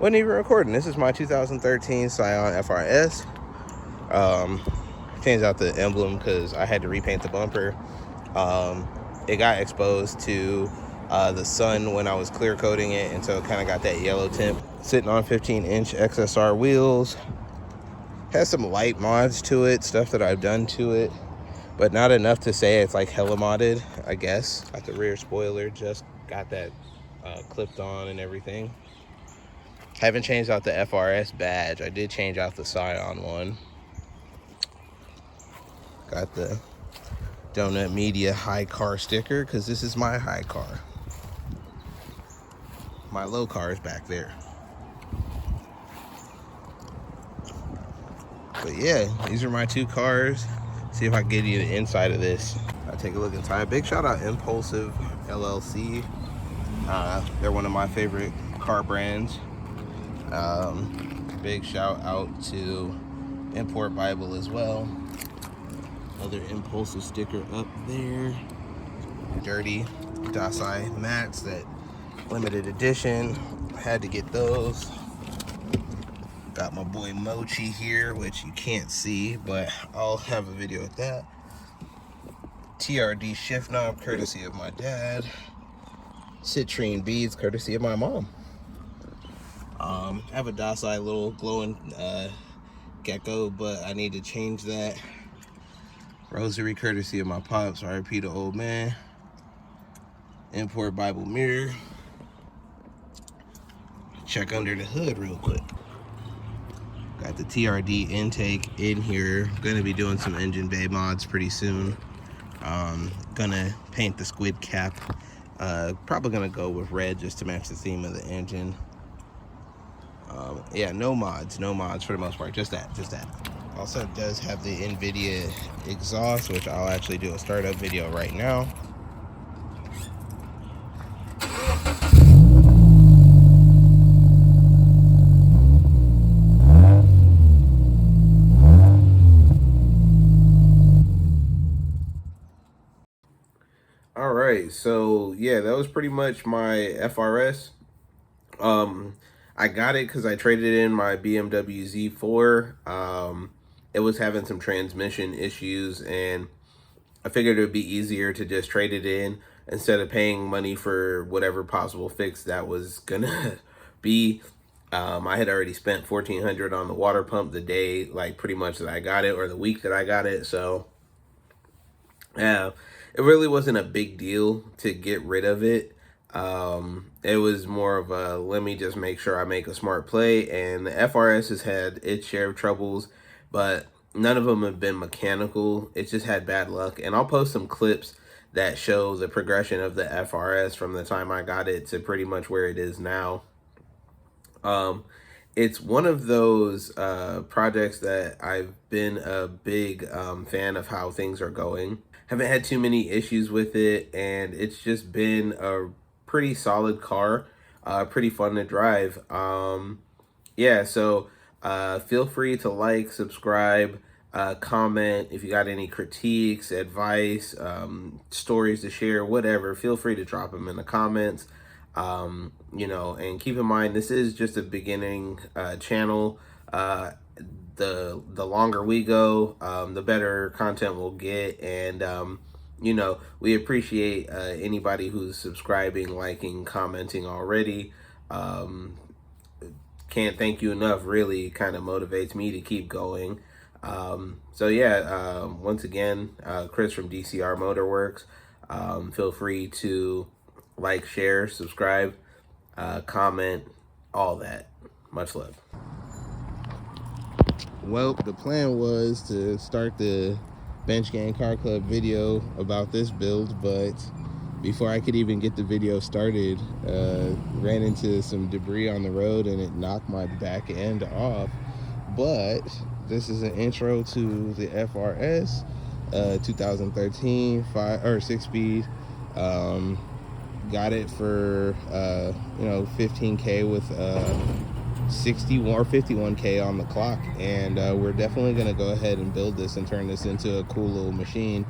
Wasn't even recording. This is my 2013 Scion FRS. Changed out the emblem because I had to repaint the bumper. It got exposed to the sun when I was clear coating it, and so it kind of got that yellow tint. Sitting on 15-inch XSR wheels. Has some light mods to it, stuff that I've done to it, but not enough to say it's like hella modded, I guess. Got the rear spoiler, just got that clipped on and everything. Haven't changed out the FRS badge. I did change out the Scion one. Got the Donut Media high car sticker because this is my high car. My low car is back there. But yeah, these are my two cars. See if I can get you the inside of this. I'll take a look inside. Big shout out Impulsive LLC. They're one of my favorite car brands. Big shout out to Import Bible as well. Another Impulsive sticker up there. Dirty Dasai mats, that limited edition. Had to get those. Got my boy Mochi here, which you can't see, but I'll have a video of that. TRD shift knob, courtesy of my dad. Citrine beads, courtesy of my mom. I have a Dasai little glowing gecko, but I need to change that. Rosary, courtesy of my pops, RIP to old man. Import Bible mirror. Check under the hood real quick. Got the TRD intake in here. Gonna be doing some engine bay mods pretty soon. Gonna paint the squid cap. Probably gonna go with red just to match the theme of the engine. Yeah, no mods for the most part, just that. Also does have the NVIDIA exhaust, which I'll actually do a startup video right now. All right, so yeah, that was pretty much my FRS. I got it because I traded in my BMW Z4. It was having some transmission issues, and I figured it would be easier to just trade it in instead of paying money for whatever possible fix that was gonna be. I had already spent $1,400 on the water pump the day, like pretty much that I got it, or the week that I got it. So yeah, it really wasn't a big deal to get rid of it. It was more of a, let me just make sure I make a smart play. And the FRS has had its share of troubles, but none of them have been mechanical. It just had bad luck. And I'll post some clips that show the progression of the FRS from the time I got it to pretty much where it is now. It's one of those projects that I've been a big fan of how things are going. Haven't had too many issues with it, and it's just been a pretty solid car, pretty fun to drive. Yeah, so feel free to like, subscribe, comment. If you got any critiques, advice, stories to share, whatever, feel free to drop them in the comments. You know, and keep in mind, this is just a beginning channel. The longer we go, the better content we'll get. And you know, we appreciate anybody who's subscribing, liking, commenting already. Can't thank you enough. Really kind of motivates me to keep going. So yeah, once again, Chris from DCR Motorworks. Feel free to like, share, subscribe, comment, all that. Much love. Well, the plan was to start the Bench Gang Car Club video about this build, but before I could even get the video started, ran into some debris on the road and it knocked my back end off. But this is an intro to the FRS 2013 6-speed. Got it for you know, 15K with 61 or 51K on the clock, and we're definitely gonna go ahead and build this and turn this into a cool little machine.